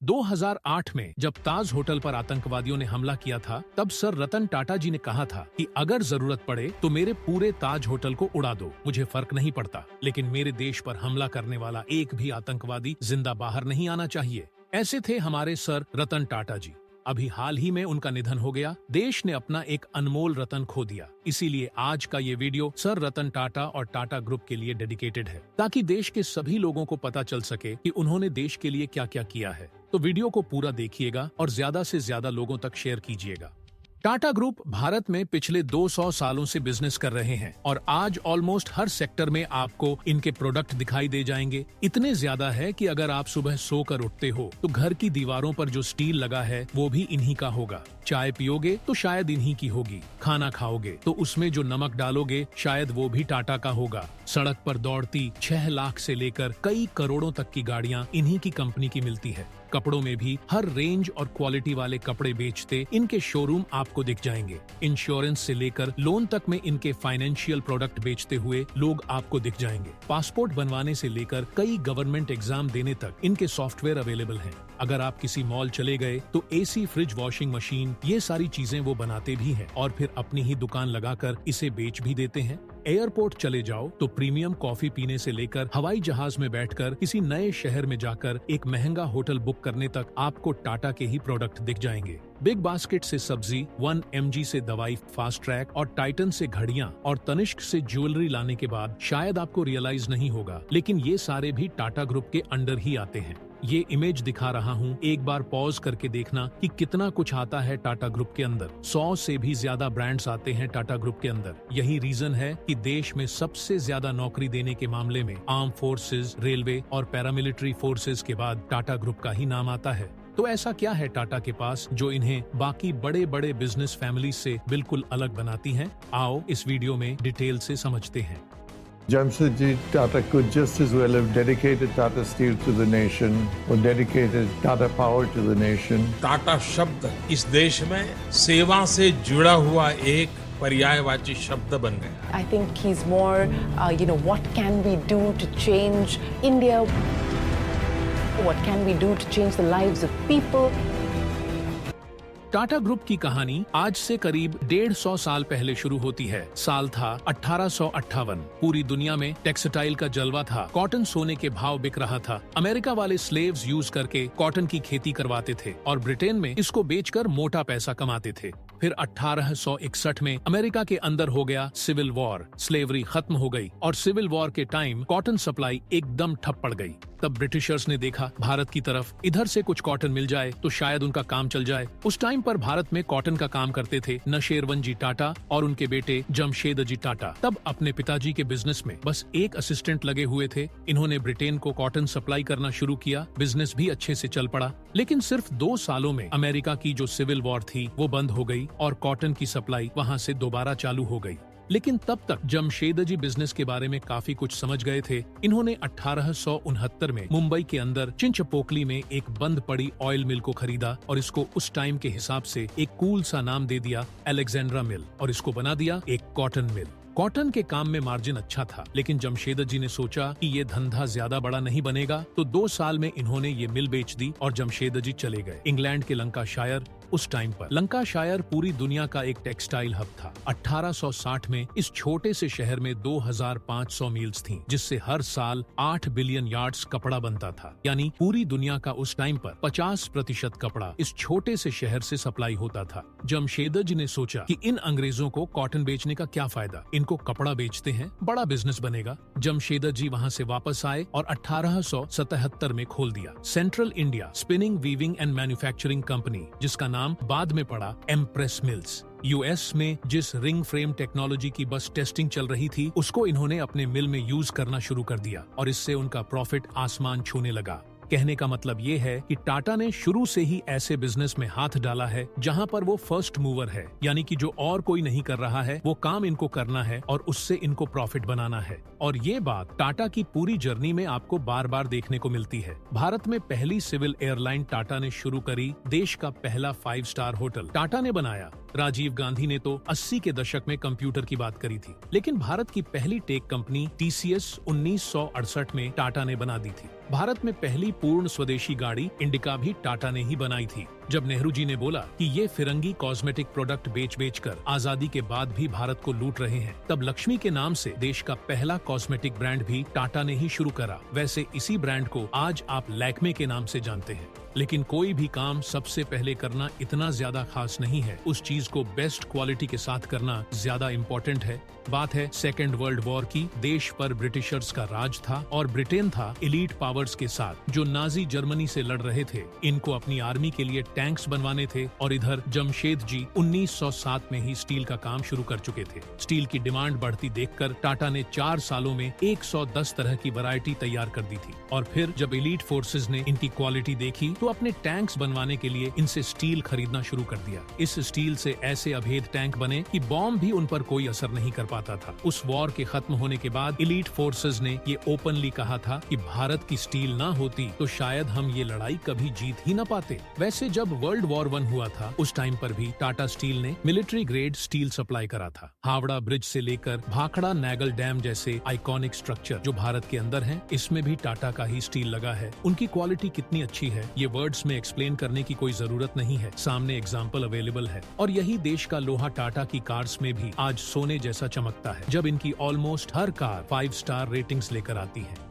2008 में जब ताज होटल पर आतंकवादियों ने हमला किया था, तब सर रतन टाटा जी ने कहा था कि अगर जरूरत पड़े तो मेरे पूरे ताज होटल को उड़ा दो, मुझे फर्क नहीं पड़ता, लेकिन मेरे देश पर हमला करने वाला एक भी आतंकवादी जिंदा बाहर नहीं आना चाहिए। ऐसे थे हमारे सर रतन टाटा जी। अभी हाल ही में उनका निधन हो गया। देश ने अपना एक अनमोल रतन खो दिया। इसीलिए आज का ये वीडियो सर रतन टाटा और टाटा ग्रुप के लिए डेडिकेटेड है, ताकि देश के सभी लोगों को पता चल सके कि उन्होंने देश के लिए क्या क्या किया है। तो वीडियो को पूरा देखिएगा और ज्यादा से ज्यादा लोगों तक शेयर कीजिएगा। टाटा ग्रुप भारत में पिछले 200 सालों से बिजनेस कर रहे हैं और आज ऑलमोस्ट हर सेक्टर में आपको इनके प्रोडक्ट दिखाई दे जाएंगे। इतने ज्यादा है कि अगर आप सुबह सोकर उठते हो तो घर की दीवारों पर जो स्टील लगा है वो भी इन्हीं का होगा। चाय पियोगे तो शायद इन्हीं की होगी। खाना खाओगे तो उसमें जो नमक डालोगे शायद वो भी टाटा का होगा। सड़क पर दौड़ती 6 लाख से लेकर कई करोड़ों तक की गाड़ियां इन्हीं की कंपनी की मिलती है। कपड़ों में भी हर रेंज और क्वालिटी वाले कपड़े बेचते इनके शोरूम आपको दिख जाएंगे। इंश्योरेंस से लेकर लोन तक में इनके फाइनेंशियल प्रोडक्ट बेचते हुए लोग आपको दिख जाएंगे। पासपोर्ट बनवाने से लेकर कई गवर्नमेंट एग्जाम देने तक इनके सॉफ्टवेयर अवेलेबल हैं। अगर आप किसी मॉल चले गए तो एसी, फ्रिज, वॉशिंग मशीन, ये सारी चीजें वो बनाते भी हैं और फिर अपनी ही दुकान लगाकर इसे बेच भी देते हैं। एयरपोर्ट चले जाओ तो प्रीमियम कॉफी पीने से लेकर हवाई जहाज में बैठकर किसी नए शहर में जाकर एक महंगा होटल बुक करने तक आपको टाटा के ही प्रोडक्ट दिख जाएंगे। बिग बास्केट से सब्जी, 1mg से दवाई, फास्ट ट्रैक और टाइटन से घड़ियां और तनिष्क से ज्वेलरी लाने के बाद शायद आपको रियलाइज नहीं होगा, लेकिन ये सारे भी टाटा ग्रुप के अंडर ही आते हैं। ये इमेज दिखा रहा हूँ, एक बार पॉज करके देखना कि कितना कुछ आता है टाटा ग्रुप के अंदर। 100 से भी ज्यादा ब्रांड्स आते हैं टाटा ग्रुप के अंदर। यही रीजन है कि देश में सबसे ज्यादा नौकरी देने के मामले में आर्म फोर्सेज, रेलवे और पैरामिलिट्री फोर्सेज के बाद टाटा ग्रुप का ही नाम आता है। तो ऐसा क्या है टाटा के पास जो इन्हें बाकी बड़े बड़े बिजनेस फैमिली से बिल्कुल अलग बनाती है? आओ इस वीडियो में डिटेल से समझते हैं। Jamshedji Tata could just as well have dedicated Tata Steel to the nation or dedicated Tata Power to the nation. Tata शब्द इस देश में सेवा से जुड़ा हुआ एक पर्यायवाची शब्द बन गया। I think he's more, what can we do to change India? What can we do to change the lives of people? Tata group की कहानी आज से करीब 150 साल पहले शुरू होती है। साल था 1858। पूरी दुनिया में टेक्सटाइल का जलवा था। कॉटन सोने के भाव बिक रहा था। अमेरिका वाले स्लेव्स यूज करके कॉटन की खेती करवाते थे और ब्रिटेन में इसको बेचकर मोटा पैसा कमाते थे। फिर 1861 में अमेरिका के अंदर हो गया सिविल वॉर। स्लेवरी खत्म हो गई और सिविल वॉर के टाइम कॉटन सप्लाई एकदम ठप पड़ गई। तब ब्रिटिशर्स ने देखा भारत की तरफ, इधर से कुछ कॉटन मिल जाए तो शायद उनका काम चल जाए। उस टाइम पर भारत में कॉटन का काम करते थे नशेरवन टाटा और उनके बेटे जमशेदजी टाटा। तब अपने पिताजी के बिजनेस में बस एक असिस्टेंट लगे हुए थे। इन्होंने ब्रिटेन को कॉटन सप्लाई करना शुरू किया। बिजनेस भी अच्छे से चल पड़ा, लेकिन सिर्फ 2 सालों में अमेरिका की जो सिविल वॉर थी वो बंद हो गई और कॉटन की सप्लाई वहां से दोबारा चालू हो गई। लेकिन तब तक जमशेदजी बिजनेस के बारे में काफी कुछ समझ गए थे। इन्होंने 1869 में मुंबई के अंदर चिंचपोकली में एक बंद पड़ी ऑयल मिल को खरीदा और इसको उस टाइम के हिसाब से एक कूल सा नाम दे दिया, अलेक्जेंड्रा मिल, और इसको बना दिया एक कॉटन मिल। कॉटन के काम में मार्जिन अच्छा था, लेकिन जमशेदजी ने सोचा कि ये धंधा ज्यादा बड़ा नहीं बनेगा, तो 2 साल में इन्होंने ये मिल बेच दी और जमशेदजी चले गए इंग्लैंड के लंकाशायर। उस टाइम पर लंकाशायर पूरी दुनिया का एक टेक्सटाइल हब था। 1860 में इस छोटे से शहर में 2500 मिल्स थीं, जिससे हर साल 8 बिलियन यार्ड्स कपड़ा बनता था। यानी पूरी दुनिया का उस टाइम पर 50% कपड़ा इस छोटे से शहर से सप्लाई होता था। जमशेदजी ने सोचा कि इन अंग्रेजों को कॉटन बेचने का क्या फायदा, इनको कपड़ा बेचते हैं, बड़ा बिजनेस बनेगा। जमशेदजी वहां से वापस आए और 1877 में खोल दिया central India spinning, weaving and manufacturing company, जिसका नाम बाद में पड़ा एम्प्रेस मिल्स। यूएस में जिस रिंग फ्रेम टेक्नोलॉजी की बस टेस्टिंग चल रही थी, उसको इन्होंने अपने मिल में यूज करना शुरू कर दिया और इससे उनका प्रॉफिट आसमान छूने लगा। कहने का मतलब ये है कि टाटा ने शुरू से ही ऐसे बिजनेस में हाथ डाला है जहां पर वो फर्स्ट मूवर है, यानी कि जो और कोई नहीं कर रहा है वो काम इनको करना है और उससे इनको प्रॉफिट बनाना है। और ये बात टाटा की पूरी जर्नी में आपको बार बार देखने को मिलती है। भारत में पहली सिविल एयरलाइन टाटा ने शुरू करी, देश का पहला 5 स्टार होटल टाटा ने बनाया, राजीव गांधी ने तो 80 के दशक में कंप्यूटर की बात करी थी। लेकिन भारत की पहली टेक कंपनी TCS 1968 में टाटा ने बना दी थी। भारत में पहली पूर्ण स्वदेशी गाड़ी इंडिका भी टाटा ने ही बनाई थी। जब नेहरू जी ने बोला कि ये फिरंगी कॉस्मेटिक प्रोडक्ट बेच कर आजादी के बाद भी भारत को लूट रहे हैं, तब लक्ष्मी के नाम से देश का पहला कॉस्मेटिक ब्रांड भी टाटा ने ही शुरू करा। वैसे इसी ब्रांड को आज आप लैक्मे के नाम से जानते हैं। लेकिन कोई भी काम सबसे पहले करना इतना ज्यादा खास नहीं है, उस चीज को बेस्ट क्वालिटी के साथ करना ज्यादा इम्पोर्टेंट है। बात है सेकेंड वर्ल्ड वॉर की। देश पर ब्रिटिशर्स का राज था और ब्रिटेन था एलीट पावर्स के साथ, जो नाजी जर्मनी से लड़ रहे थे। इनको अपनी आर्मी के लिए टैंक्स बनवाने थे और इधर जमशेद जी 1907 में ही स्टील का काम शुरू कर चुके थे। स्टील की डिमांड बढ़ती देखकर टाटा ने 4 सालों में 110 तरह की वैरायटी तैयार कर दी थी। और फिर जब एलीट फोर्सेस ने इनकी क्वालिटी देखी तो अपने टैंक्स बनवाने के लिए इनसे स्टील खरीदना शुरू कर दिया। इस स्टील से ऐसे अभेद टैंक बने कि बॉम्ब भी उन पर कोई असर नहीं कर पाता था। उस वॉर के खत्म होने के बाद एलीट फोर्सेस ने ये ओपनली कहा था कि भारत की स्टील ना होती तो शायद हम ये लड़ाई कभी जीत ही न पाते। वैसे जब वर्ल्ड वॉर 1 हुआ था उस टाइम पर भी टाटा स्टील ने मिलिट्री ग्रेड स्टील सप्लाई करा था। हावड़ा ब्रिज से लेकर भाखड़ा नैगल डैम जैसे आइकॉनिक स्ट्रक्चर जो भारत के अंदर हैं, इसमें भी टाटा का ही स्टील लगा है। उनकी क्वालिटी कितनी अच्छी है ये वर्ड्स में एक्सप्लेन करने की कोई जरूरत नहीं है, सामने एग्जाम्पल अवेलेबल है। और यही देश का लोहा टाटा की कार्स में भी आज सोने जैसा चमकता है, जब इनकी ऑलमोस्ट हर कार 5 स्टार रेटिंग्स लेकर आती है।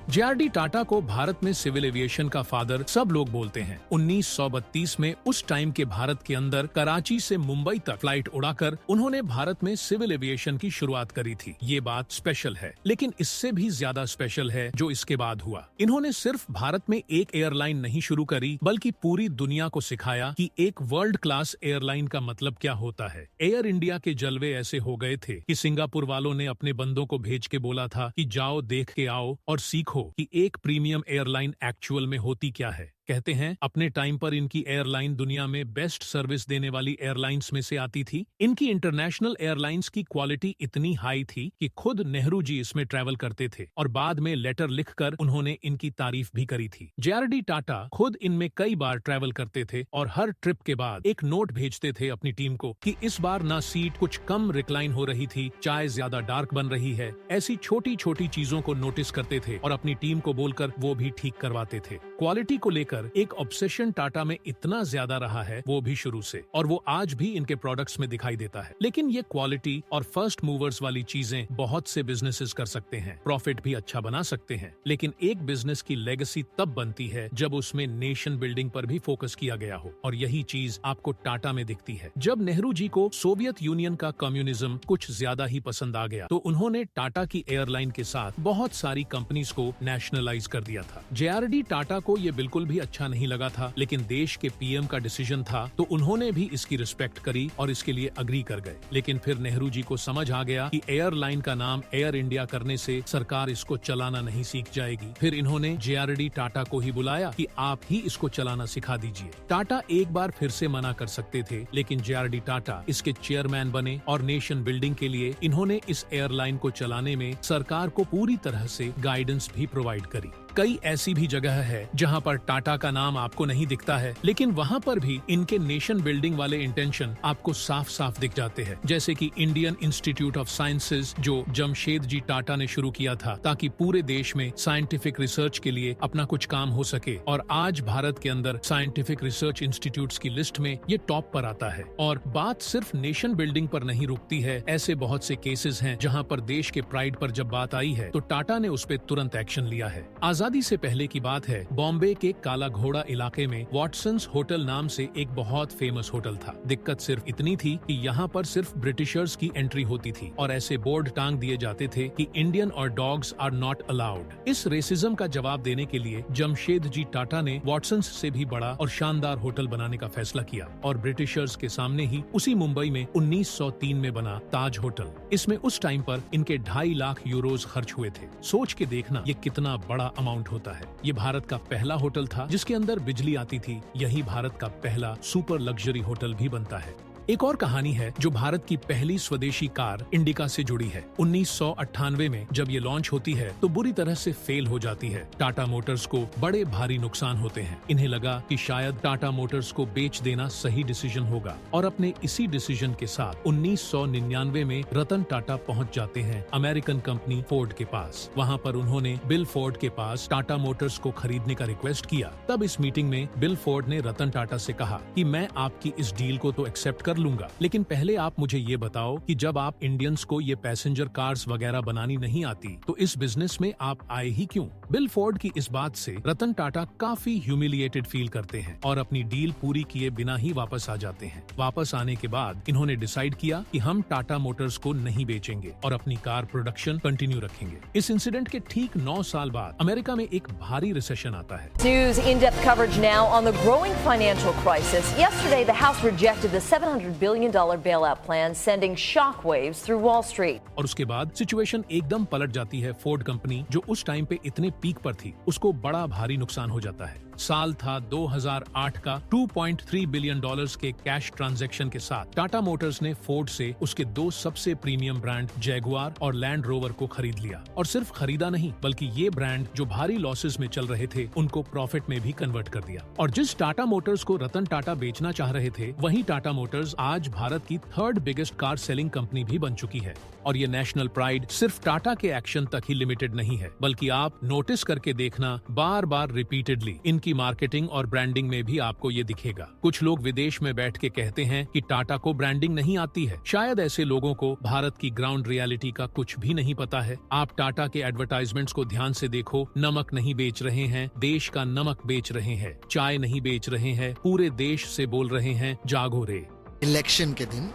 JRD टाटा को भारत में सिविल एविएशन का फादर सब लोग बोलते हैं। 1932 में उस टाइम के भारत के अंदर कराची से मुंबई तक फ्लाइट उड़ाकर उन्होंने भारत में सिविल एविएशन की शुरुआत करी थी। ये बात स्पेशल है, लेकिन इससे भी ज्यादा स्पेशल है जो इसके बाद हुआ। इन्होंने सिर्फ भारत में एक एयरलाइन नहीं शुरू करी, बल्कि पूरी दुनिया को सिखाया कि एक वर्ल्ड क्लास एयरलाइन का मतलब क्या होता है। एयर इंडिया के जलवे ऐसे हो गए थे कि सिंगापुर वालों ने अपने बंदों को भेज के बोला था कि जाओ देख के आओ और सीखो कि एक प्रीमियम एयरलाइन एक्चुअल में होती क्या है। कहते हैं अपने टाइम पर इनकी एयरलाइन दुनिया में बेस्ट सर्विस देने वाली एयरलाइंस में से आती थी। इनकी इंटरनेशनल एयरलाइंस की क्वालिटी इतनी हाई थी कि खुद नेहरू जी इसमें ट्रैवल करते थे और बाद में लेटर लिखकर उन्होंने इनकी तारीफ भी करी थी। JRD टाटा खुद इनमें कई बार ट्रैवल करते थे और हर ट्रिप के बाद एक नोट भेजते थे अपनी टीम को कि इस बार ना सीट कुछ कम रिक्लाइन हो रही थी, चाय ज्यादा डार्क बन रही है। ऐसी छोटी छोटी चीजों को नोटिस करते थे और अपनी टीम को बोलकर वो भी ठीक करवाते थे। क्वालिटी को लेकर एक ऑब्सेशन टाटा में इतना ज्यादा रहा है, वो भी शुरू से, और वो आज भी इनके प्रोडक्ट्स में दिखाई देता है। लेकिन ये क्वालिटी और फर्स्ट मूवर्स वाली चीजें बहुत से बिजनेसेस कर सकते हैं, प्रॉफिट भी अच्छा बना सकते हैं। लेकिन एक बिजनेस की लेगेसी तब बनती है जब उसमें नेशन बिल्डिंग पर भी फोकस किया गया हो, और यही चीज आपको टाटा में दिखती है। जब नेहरू जी को सोवियत यूनियन का कम्युनिज्म कुछ ज्यादा ही पसंद आ गया तो उन्होंने टाटा की एयरलाइन के साथ बहुत सारी कंपनीज को नेशनलाइज कर दिया था। JRD टाटा को ये बिल्कुल भी अच्छा नहीं लगा था, लेकिन देश के PM का डिसीजन था तो उन्होंने भी इसकी रिस्पेक्ट करी और इसके लिए अग्री कर गए। लेकिन फिर नेहरू जी को समझ आ गया कि एयरलाइन का नाम एयर इंडिया करने से सरकार इसको चलाना नहीं सीख जाएगी। फिर इन्होंने JRD टाटा को ही बुलाया कि आप ही इसको चलाना सिखा दीजिए। टाटा एक बार फिर से मना कर सकते थे, लेकिन JRD टाटा इसके चेयरमैन बने और नेशन बिल्डिंग के लिए इन्होंने इस एयरलाइन को चलाने में सरकार को पूरी तरह से गाइडेंस भी प्रोवाइड करी। कई ऐसी भी जगह है जहां पर टाटा का नाम आपको नहीं दिखता है, लेकिन वहां पर भी इनके नेशन बिल्डिंग वाले इंटेंशन आपको साफ साफ दिख जाते हैं। जैसे कि इंडियन इंस्टीट्यूट ऑफ साइंसेज जो जमशेद जी टाटा ने शुरू किया था ताकि पूरे देश में साइंटिफिक रिसर्च के लिए अपना कुछ काम हो सके, और आज भारत के अंदर साइंटिफिक रिसर्च इंस्टीट्यूट्स की लिस्ट में ये टॉप पर आता है। और बात सिर्फ नेशन बिल्डिंग पर नहीं रुकती है, ऐसे बहुत से केसेस हैं जहाँ पर देश के प्राइड पर जब बात आई है तो टाटा ने उस पर तुरंत एक्शन लिया है। आजादी से पहले की बात है, बॉम्बे के काला घोड़ा इलाके में वॉटसन्स होटल नाम से एक बहुत फेमस होटल था। दिक्कत सिर्फ इतनी थी कि यहाँ पर सिर्फ ब्रिटिशर्स की एंट्री होती थी और ऐसे बोर्ड टांग दिए जाते थे कि इंडियन और डॉग्स आर नॉट अलाउड। इस रेसिज्म का जवाब देने के लिए जमशेद जी टाटा ने वॉटसन्स से भी बड़ा और शानदार होटल बनाने का फैसला किया और ब्रिटिशर्स के सामने ही उसी मुंबई में 1903 में बना ताज होटल। इसमें उस टाइम पर इनके 2.5 लाख यूरोज खर्च हुए थे। सोच के देखना ये कितना बड़ा अमाउंट होता है। ये भारत का पहला होटल था जिसके अंदर बिजली आती थी। यही भारत का पहला सुपर लग्जरी होटल भी बनता है। एक और कहानी है जो भारत की पहली स्वदेशी कार इंडिका से जुड़ी है। 1998 में जब ये लॉन्च होती है तो बुरी तरह से फेल हो जाती है। टाटा मोटर्स को बड़े भारी नुकसान होते हैं। इन्हें लगा कि शायद टाटा मोटर्स को बेच देना सही डिसीजन होगा और अपने इसी डिसीजन के साथ 1999 में रतन टाटा पहुंच जाते हैं अमेरिकन कंपनी फोर्ड के पास। वहां पर उन्होंने बिल फोर्ड के पास टाटा मोटर्स को खरीदने का रिक्वेस्ट किया। तब इस मीटिंग में बिल फोर्ड ने रतन टाटा से कहा कि मैं आपकी इस डील को तो एक्सेप्ट कर लूंगा, लेकिन पहले आप मुझे ये बताओ कि जब आप इंडियंस को ये पैसेंजर कार्स वगैरह बनानी नहीं आती तो इस बिजनेस में आप आए ही क्यों? बिल फोर्ड की इस बात से रतन टाटा काफी ह्यूमिलिएटेड फील करते हैं और अपनी डील पूरी किए बिना ही वापस आ जाते हैं। वापस आने के बाद इन्होंने डिसाइड किया कि हम टाटा मोटर्स को नहीं बेचेंगे और अपनी कार प्रोडक्शन कंटिन्यू रखेंगे। इस इंसिडेंट के ठीक 9 साल बाद अमेरिका में एक भारी रिसेशन आता है। News in-depth coverage now on the growing financial crisis. Yesterday, the House rejected the $700 billion bailout plan, sending shockwaves through Wall Street. और उसके बाद सिचुएशन एकदम पलट जाती है। फोर्ड कंपनी जो उस टाइम पे इतने पीक पर थी, उसको बड़ा भारी नुकसान हो जाता है। साल था 2008 का। $2.3 बिलियन के कैश ट्रांजैक्शन के साथ टाटा मोटर्स ने फोर्ड से उसके 2 सबसे प्रीमियम ब्रांड जैगुआर और लैंड रोवर को खरीद लिया। और सिर्फ खरीदा नहीं, बल्कि ये ब्रांड जो भारी लॉसेस में चल रहे थे उनको प्रॉफिट में भी कन्वर्ट कर दिया। और जिस टाटा मोटर्स को रतन टाटा बेचना चाह रहे थे, वही टाटा मोटर्स आज भारत की 3rd biggest car selling company भी बन चुकी है। और ये नेशनल प्राइड सिर्फ टाटा के एक्शन तक ही लिमिटेड नहीं है, बल्कि आप नोटिस करके देखना, बार बार रिपीटेडली इनकी मार्केटिंग और ब्रांडिंग में भी आपको ये दिखेगा। कुछ लोग विदेश में बैठ के कहते हैं कि टाटा को ब्रांडिंग नहीं आती है। शायद ऐसे लोगों को भारत की ग्राउंड रियलिटी का कुछ भी नहीं पता है। आप टाटा के एडवर्टाइजमेंट्स को ध्यान से देखो। नमक नहीं बेच रहे हैं, देश का नमक बेच रहे हैं। चाय नहीं बेच रहे हैं, पूरे देश से बोल रहे हैं जागो रे। इलेक्शन के दिन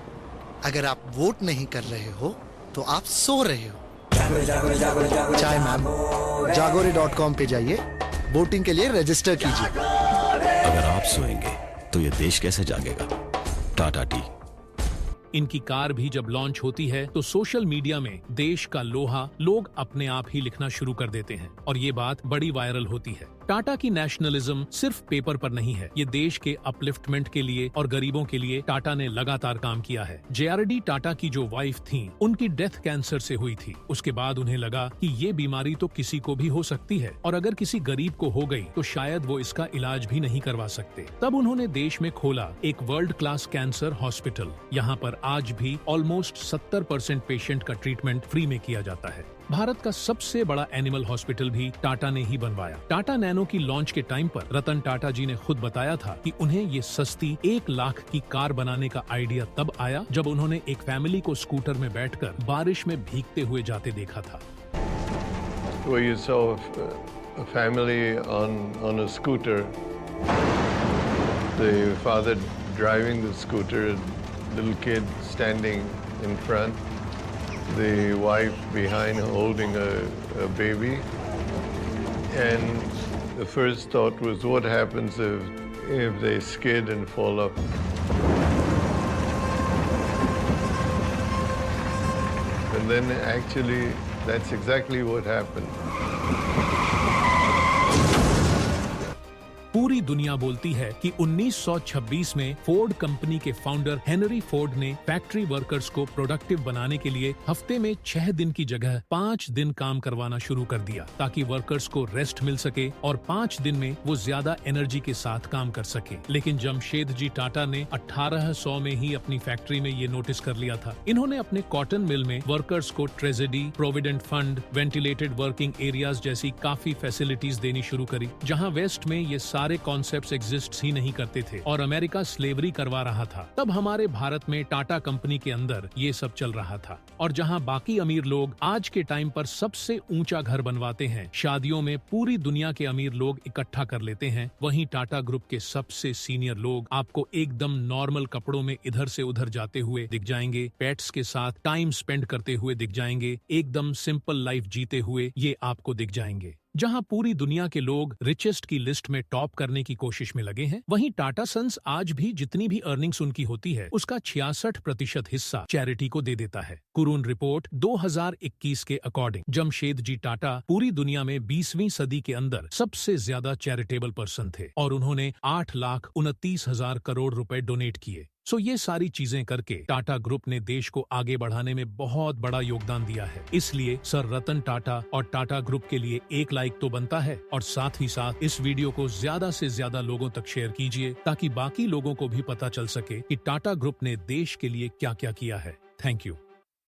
अगर आप वोट नहीं कर रहे हो तो आप सो रहे हो। चाय मैम, जागोरे.com पे जाइए, वोटिंग के लिए रजिस्टर कीजिए। अगर आप सोएंगे तो ये देश कैसे जागेगा? टाटा टी। इनकी कार भी जब लॉन्च होती है तो सोशल मीडिया में देश का लोहा लोग अपने आप ही लिखना शुरू कर देते हैं और ये बात बड़ी वायरल होती है। टाटा की नेशनलिज्म सिर्फ पेपर पर नहीं है, ये देश के अपलिफ्टमेंट के लिए और गरीबों के लिए टाटा ने लगातार काम किया है। JRD टाटा की जो वाइफ थी, उनकी डेथ कैंसर से हुई थी। उसके बाद उन्हें लगा कि ये बीमारी तो किसी को भी हो सकती है और अगर किसी गरीब को हो गई तो शायद वो इसका इलाज भी नहीं करवा सकते। तब उन्होंने देश में खोला एक वर्ल्ड क्लास कैंसर हॉस्पिटल। यहाँ पर आज भी ऑलमोस्ट 70% पेशेंट का ट्रीटमेंट फ्री में किया जाता है। भारत का सबसे बड़ा एनिमल हॉस्पिटल भी टाटा ने ही बनवाया। टाटा नैनो की लॉन्च के टाइम पर रतन टाटा जी ने खुद बताया था कि उन्हें ये सस्ती 1 लाख की कार बनाने का आइडिया तब आया जब उन्होंने एक फैमिली को स्कूटर में बैठकर बारिश में भीगते हुए जाते देखा था। Where you saw a family on a scooter, the father driving the scooter, little kid standing in front, the wife behind holding a baby, and the first thought was, what happens if they skid and fall off? And then actually that's exactly what happened. पूरी दुनिया बोलती है कि 1926 में Ford company के founder Henry Ford ने factory workers को productive बनाने के लिए हफ्ते में 6 दिन की जगह 5 दिन काम करवाना शुरू कर दिया, ताकि वर्कर्स को रेस्ट मिल सके और 5 दिन में वो ज्यादा एनर्जी के साथ काम कर सके। लेकिन जमशेदजी टाटा ने 1800 में ही अपनी फैक्ट्री में ये नोटिस कर लिया था। इन्होंने अपने कॉटन मिल में वर्कर्स को tragedy, provident fund, ventilated working areas जैसी काफी फैसिलिटीज देनी शुरू करी, जहाँ वेस्ट में ये सारे कॉन्सेप्ट्स एग्जिस्ट ही नहीं करते थे और अमेरिका स्लेवरी करवा रहा था। तब हमारे भारत में टाटा कंपनी के अंदर ये सब चल रहा था। और जहां बाकी अमीर लोग आज के टाइम पर सबसे ऊंचा घर बनवाते हैं, शादियों में पूरी दुनिया के अमीर लोग इकट्ठा कर लेते हैं, वहीं टाटा ग्रुप के सबसे सीनियर लोग आपको एकदम नॉर्मल कपड़ों में इधर से उधर जाते हुए दिख जाएंगे, पेट्स के साथ टाइम स्पेंड करते हुए दिख जाएंगे, एकदम सिंपल लाइफ जीते हुए ये आपको दिख जाएंगे। जहां पूरी दुनिया के लोग रिचेस्ट की लिस्ट में टॉप करने की कोशिश में लगे हैं, वहीं टाटा सन्स आज भी जितनी भी अर्निंग्स उनकी होती है, उसका 66% हिस्सा चैरिटी को दे देता है। कुरून रिपोर्ट 2021 के अकॉर्डिंग जमशेदजी टाटा पूरी दुनिया में 20वीं सदी के अंदर सबसे ज्यादा चैरिटेबल पर्सन थे और उन्होंने 8,29,000 करोड़ रुपए डोनेट किए। सो ये सारी चीजें करके टाटा ग्रुप ने देश को आगे बढ़ाने में बहुत बड़ा योगदान दिया है। इसलिए सर रतन टाटा और टाटा ग्रुप के लिए 1 लाइक तो बनता है, और साथ ही साथ इस वीडियो को ज्यादा से ज्यादा लोगों तक शेयर कीजिए ताकि बाकी लोगों को भी पता चल सके कि टाटा ग्रुप ने देश के लिए क्या क्या किया है। Thank you.